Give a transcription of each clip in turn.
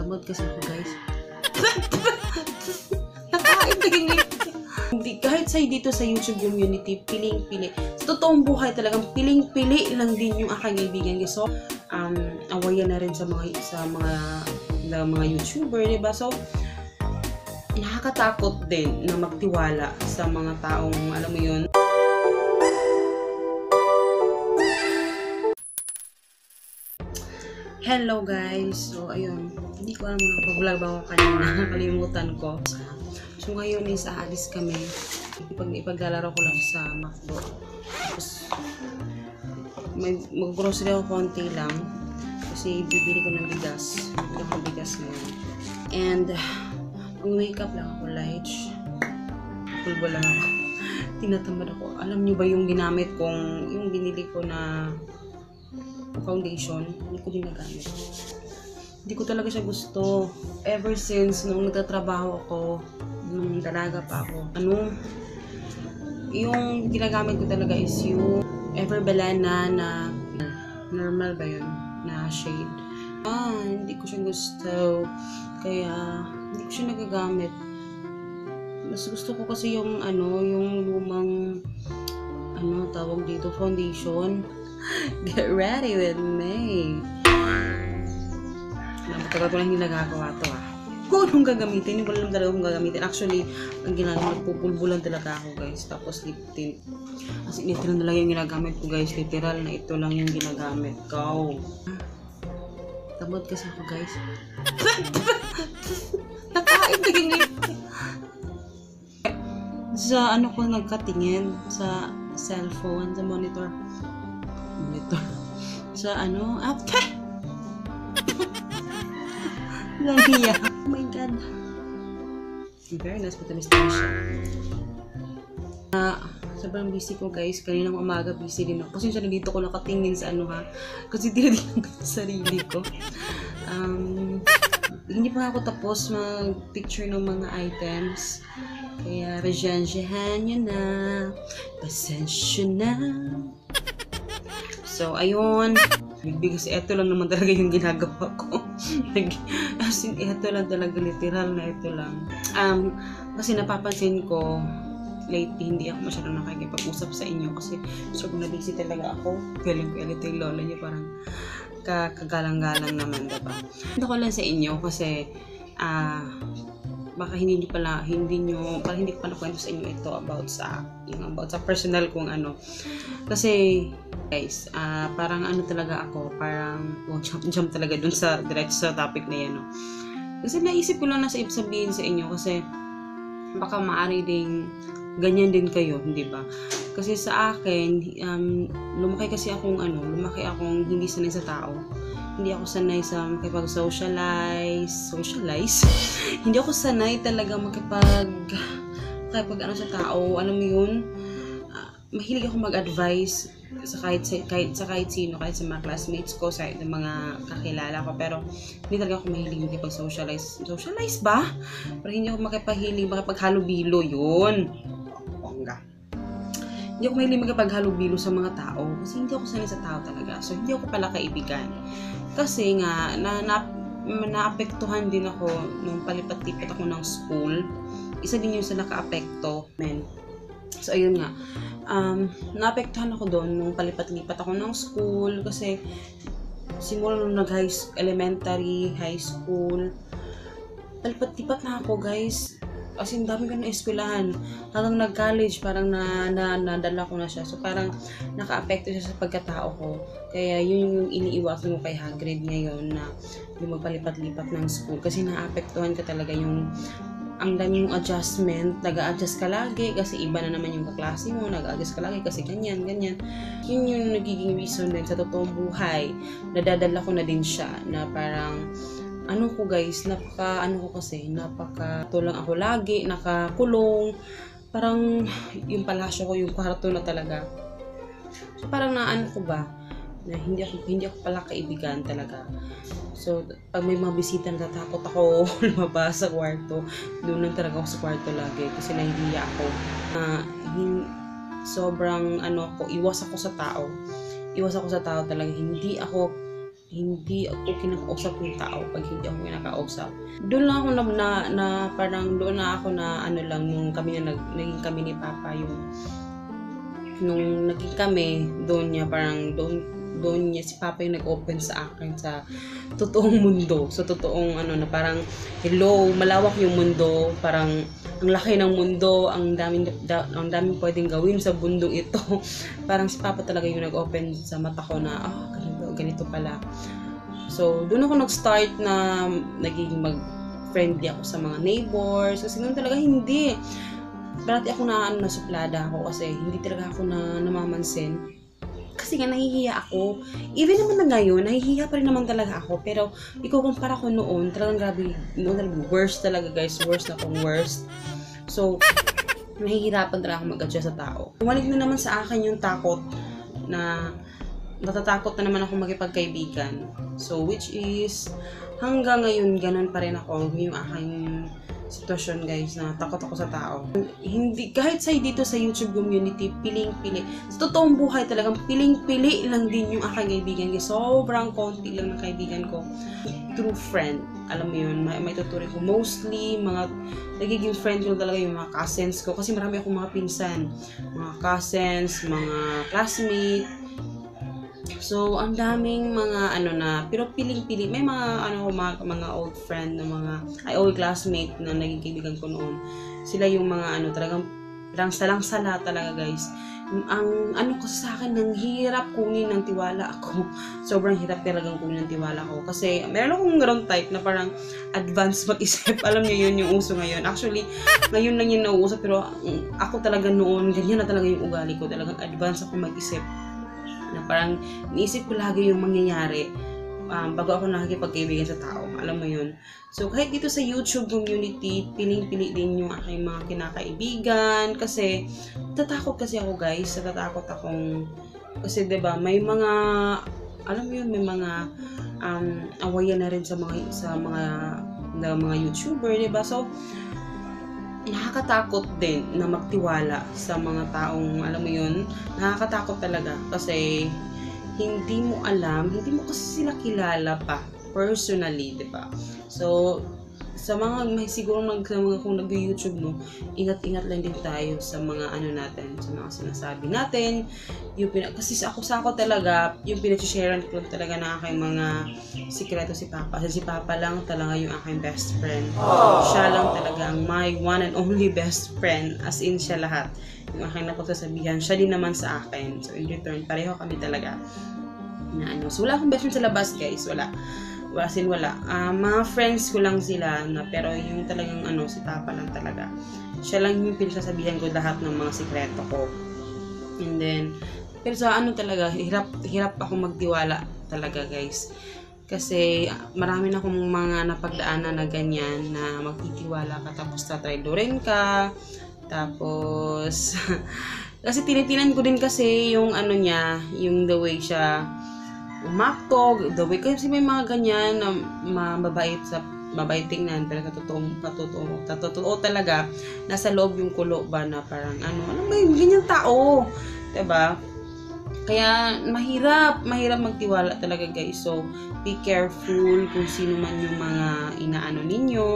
Tamad kasi ako, guys. Nakain tingin. Hindi, kahit sa dito sa YouTube community, piling-pili. Sa totoong buhay talagang piling-pili lang din yung aking kaibigan. So, awayan na rin sa mga YouTuber, diba? So, nakakatakot din na magtiwala sa mga taong, alam mo yun. Hello guys! So, ayun. Hindi ko alam na pag-vlog ba ako kanina. Nakalimutan ko. So, ngayon is aalis kami. Ipaglalaro ko lang sa McDo. Tapos, mag-grocery ako konti lang. Kasi bibili ko ng bigas. Bibili ko ng bigas ngayon. And, mag-makeup lang ako, light. Pulbo lang ako. Tinatamad ako. Alam nyo ba yung ginamit kong, yung binili ko na foundation, hindi ko ginagamit. Hindi ko talaga siya gusto. Ever since nung nagtatrabaho ako, nung dalaga pa ako, yung ginagamit ko talaga is yung Everbelana na normal ba yun? Na shade. Hindi ko siya gusto. Kaya, hindi ko siya nagagamit. Mas gusto ko kasi yung yung lumang tawag dito, foundation. Get ready with me. Matagal ko lang hindi nagagawa to Kung anong gagamitin, hindi ko alam talaga kung gagamitin. Actually, ang ginagawa, nagpupulbulan talaga ako guys. Tapos lip tint. Kasi literal talaga yung ginagamit ko guys. Literal na ito lang yung ginagamit ko. Tamad kasi ako guys. Nakain tingin. Sa ko nagkatingin sa cellphone, sa monitor. Sa Lahiya. Oh my god. Very nice, matamis na siya. Sobrang busy ko guys. Kaninang umaga busy din ako. Kasi dito ko nakatingin sa kasi tinitingnan ko sa sarili ko. Hindi pa ako tapos mag-picture ng mga items. Kaya resyansyahan nyo na. Pasensya na. So, ayun. Because ito lang naman talaga yung ginagawa ko. As in, ito lang talaga, literal na ito lang. Kasi napapansin ko, lately, hindi ako masyadong nakikipag-usap sa inyo kasi sobrang na-busy talaga ako. Galing ko ito yung lola niyo, parang kagalang-galang naman, diba? Ito ko lang sa inyo kasi, baka hindi ko pala kwento sa inyo ito about sa personal kong kasi guys, parang talaga ako, parang jump talaga dun sa direct sa topic na yan kasi naisip ko lang na sabihin sa inyo kasi baka maaari ding ganyan din kayo, hindi ba? Kasi sa akin, lumaki akong hindi sanay sa tao. Hindi ako sanay sa makipag-socialize. Hindi ako sanay talaga makipag sa tao. Alam mo yun? Mahilig ako mag-advise sa kahit sino, kahit sa mga classmates ko, sa mga kakilala ko. Pero hindi talaga ako mahilig makipag-socialize. Socialize ba? Pero hindi ako makipaghalubilo yun. Hindi ako mahilig makipaghalubilo sa mga tao. Kasi hindi ako sanay sa tao talaga. So, hindi ako pala kaibigan. Kasi nga, naapektuhan din ako nung palipat-lipat ako ng school. Isa din yung sa naka-apekto. So, ayun nga. Naapektuhan ako doon nung palipat-lipat ako ng school. Kasi, simula nung elementary, high school, palipat-lipat na ako, guys. As in, dami ko na eskwelahan. Hanggang nag-college, parang nadala ko na siya. So, parang naka-apekto siya sa pagkatao ko. Kaya, yun yung iniiwasan ko kay Hagrid ngayon na yung magpalipat-lipat ng school. Kasi naapektuhan ka talaga yung ang dami yung adjustment. Nag-a-adjust ka lagi kasi iba na naman yung kaklase mo. Nag-a-adjust ka lagi kasi ganyan. Yun yung nagiging reason din sa totoong buhay. Nadadala ko na din siya na parang ko guys, tulang ako lagi, nakakulong. Parang yung palasyo ko, yung kwarto na talaga. So parang na hindi ako pala kaibigan talaga. So pag may mga bisita, natatakot ako lumabas sa kwarto. Doon lang talaga ako sa kwarto lagi kasi nahihiya ako. Sobrang iwas ako sa tao. Iwas ako sa tao talaga. Hindi hindi ako kinakausap yung tao pag hindi ako kinakausap. Doon lang ako parang doon na ako na ano lang nung kami na naging kami ni Papa nung naging kami doon niya parang doon niya si Papa yung nag-open sa akin sa totoong mundo. So totoong ano na parang hello, malawak yung mundo, parang ang laki ng mundo, ang daming pwedeng gawin sa bundong ito. Parang si Papa talaga yung nag-open sa mata ko na ganito pala. So doon ako nag-start na naging mag-friendly ako sa mga neighbors. Kasi noon talaga hindi. Parati ako nasuplada ako kasi hindi talaga ako namamansin. Kasi nga nahihiya ako. Even naman na ngayon, nahihiya pa rin naman talaga ako. Pero ikukumpara ko noon, talagang grabe, noon talaga worst talaga guys. Worst na kung worst. So, nahihirapan talaga ako mag-adjust sa tao. Bumalik na naman sa akin yung takot na natatakot na naman ako makipagkaibigan. So, which is, hanggang ngayon, ganun pa rin ako. Yung aking sitwasyon guys na takot ako sa tao. Hindi, kahit dito sa YouTube community, piling-pili. Sa totoong buhay talagang piling-pili lang din yung aking kaibigan. Sobrang konti lang ng kaibigan ko. True friend. Alam mo yun, may tuturin ko. Mostly, nagiging friend ko talaga yung mga cousins ko. Kasi marami akong mga pinsan. Mga cousins, mga classmates. So, ang daming mga pero piling-pili. May mga old friend na old classmate na naging kaibigan ko noon. Sila yung mga talagang salang-sala talaga guys. Ang kasi sa akin, nang hirap kunin ng tiwala ako. Sobrang hirap talagang kunin ng tiwala ko. Kasi, meron akong ground type na parang advanced mag-isip. Alam niyo yun, yung uso ngayon. Actually, ngayon lang yun nauuso. Pero ako talaga noon, ganyan na talaga yung ugali ko. Talagang advanced ako mag-isip. Na parang niisip ko lagi yung mangyayari bago ako nakikipagkaibigan sa tao. Alam mo yun. So, kahit dito sa YouTube community, piling-pili din yung aking mga kinakaibigan. Kasi, natatakot kasi ako guys. Natatakot akong, kasi diba, may mga, alam mo yun, may mga awayan na rin sa mga YouTuber, diba? So, nakakatakot din na magtiwala sa mga taong, alam mo yun, nakakatakot talaga kasi hindi mo alam, hindi mo kasi sila kilala pa personally, di ba? So, sa mga siguro kung nag-YouTube no, ingat-ingat lang din tayo sa mga natin, sa mga sinasabi natin. Kasi ako talaga, yung pinag-sharean ko talaga ng aking mga sikreto si Papa. Kasi si Papa lang talaga yung aking best friend. Siya lang talaga ang my one and only best friend. As in, siya lahat. Yung aking napagsasabihan, siya din naman sa akin. So, in return, pareho kami talaga. So, wala akong best friend sa labas, guys. Wala. Mga friends ko lang sila pero yung talagang si Papa lang talaga. Siya lang yung pinagsasabihan ko lahat ng mga sikreto ko. And then, pero sa talaga, hirap ako magtiwala talaga guys. Kasi marami na akong mga napagdaanan na ganyan na magtitiwala ka tapos tatraidorin ka. Tapos, kasi tinitinan ko din kasi yung niya, yung the way siya umaktog, the way, kasi may mga ganyan na mababait tingnan, pero totoo talaga, nasa loob yung kulo ba na parang ba yung ganyan tao, diba? Kaya mahirap magtiwala talaga guys. So, be careful kung sino man yung mga inaano ninyo,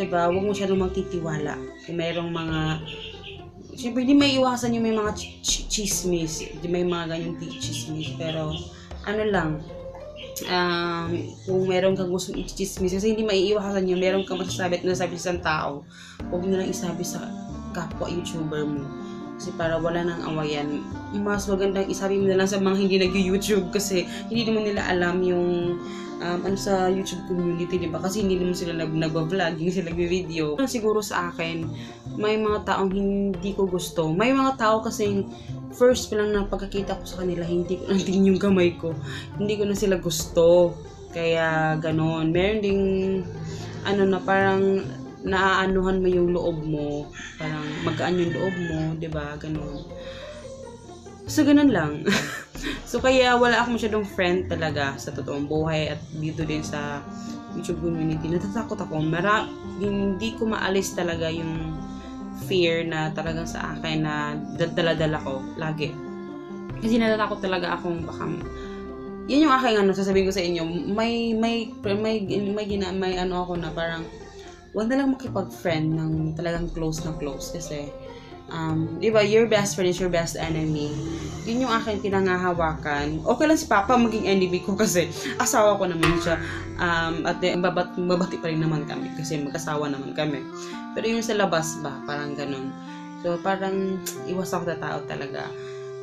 diba? Huwag mo masyadong magtitiwala. Kung mayroong mga, siyempre hindi may iwasan yung may mga chismis, may mga ganyang chismis, pero kung meron kang gustong i-chismis, kasi hindi maiiwasan yun, meron kang masasabi sa isang tao, huwag mo lang isabi sa kapwa YouTuber mo. Kasi para wala nang awayan. Mas magandang isabi mo na lang sa mga hindi nag-YouTube kasi hindi naman nila alam yung sa YouTube community, diba? Kasi hindi naman sila nag-vlog, hindi sila nag-video. Siguro sa akin, may mga taong hindi ko gusto. May mga tao kasi first pa lang na pagkakita ko sa kanila, hindi ko natin yung kamay ko. Hindi ko na sila gusto. Kaya ganon. Meron ding na parang naaanuhan mo yung loob mo. Parang magaan yung loob mo, diba? Ganon. So, ganun lang. So, kaya wala akong masyadong friend talaga sa totoong buhay at dito din sa YouTube community. Natatakot ako. Hindi ko maalis talaga yung fear na talagang sa akin na dala-dala ko lagi. Kasi natatakot talaga akong baka yun yung aking ano, sasabihin ko sa inyo, may ano ako na parang, wag na lang makipag-friend ng talagang close na close kasi, di ba, your best friend is your best enemy. Yun yung aking pinangahawakan. Okay lang si Papa maging enemy ko kasi asawa ko naman siya. At babati pa rin naman kami kasi mag-asawa naman kami. Pero yung sa labas ba, parang ganun. So, parang iwas ako sa tao talaga.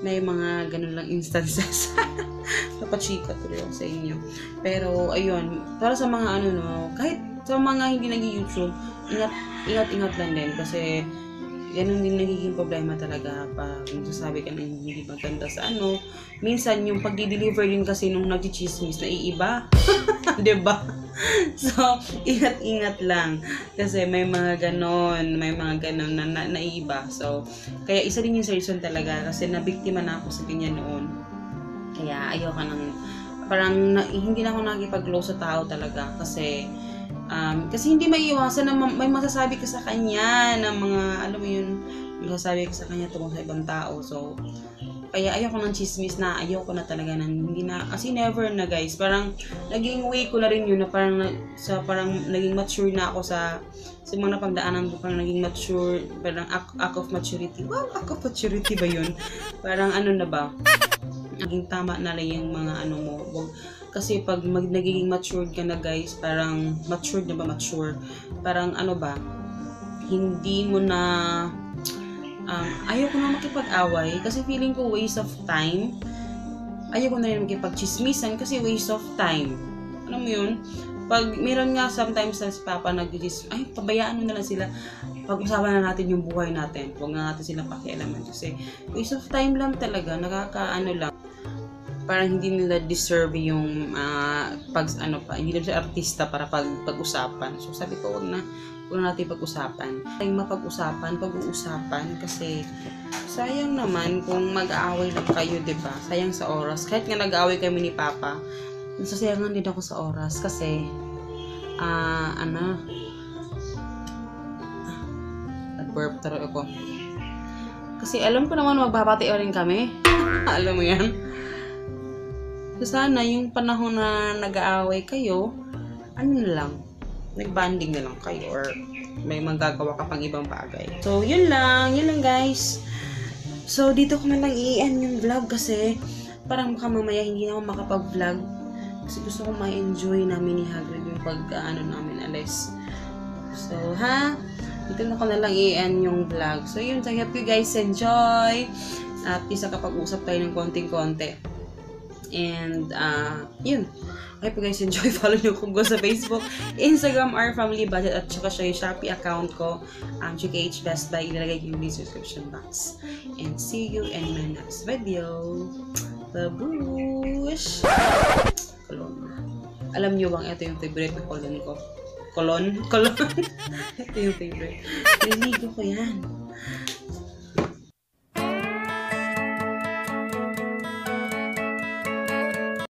May mga ganun lang instances. Napachika tuloy ako sa inyo. Pero, ayun, para sa mga ano, no, kahit sa mga hindi nag-YouTube, ingat lang din kasi ganun din nagiging problema talaga pag nagsasabi ka ng hindi maganda sa ano. Minsan, yung pag-deliver din kasi nung nag-chismis na iiba. Diba? So, ingat lang. Kasi may mga ganon na naiiba. So, kaya isa din yung reason talaga kasi nabiktima na ako sa ganyan noon. Kaya ayoko nang, parang hindi na ako nakikipag-close sa tao talaga kasi hindi maiiwasan na may masasabi ka sa kanya na mga, alam mo yun, masasabi ka sa kanya tungkol sa ibang tao. So, kaya ayoko ng chismis na, ayoko na talaga ng, hindi na, kasi never na guys, parang naging way ko na rin yun na parang, parang naging mature na ako sa mga napagdaanan ko, parang naging mature, parang act of maturity. Wow, act of maturity ba yun? Parang ano na ba? Naging tama na lang yung mga ano mo. Kasi pag nagiging matured ka na guys, parang matured na ba mature? Parang ano ba? Hindi mo na ayoko na makipag-away kasi feeling ko waste of time. Ayoko na rin makipag-chismisan kasi waste of time. Alam mo yun? Pag meron nga sometimes na si Papa nag-chismis, ay, pabayaan mo na lang sila. Pag-usapan na natin yung buhay natin. Huwag na natin silang pakialaman kasi waste of time lang talaga. Nakakaano lang. Parang hindi nila deserve yung hindi nila siya artista para pag-usapan. So sabi ko, wag na natin pag-usapan. Tayong pag-uusapan kasi sayang naman kung mag-aaway lang kayo, 'di ba? Sayang sa oras. Kahit nga nag-aaway kami ni Papa, nasasayangan din ako sa oras kasi nag-burp taro ako. Kasi alam ko naman magbabati rin kami. Alam mo 'yan. So, sana yung panahon na nag-aaway kayo, ano na lang, nag-banding na lang kayo or may magagawa ka pang ibang bagay. So, yun lang guys. So, dito ko na lang i-end yung vlog kasi parang mamaya hindi na ako makapag-vlog kasi gusto ko ma-enjoy namin ni Hagrid yung namin alis. So, dito na ko na lang i-end yung vlog. So, yun, I hope you guys enjoy at isa kapag-usap tayo ng konting-konti. And, yun. I hope you guys enjoy. Follow nyo kung sa Facebook, Instagram, Our Family Budget, at saka siya yung Shopee account ko, GKH Best Buy. Ilalagay yung description box. And see you in my next video. Babush! Kolon. Alam nyo bang ito yung favorite na kolon ko? Kolon? Ito yung favorite. Niligo ko yan.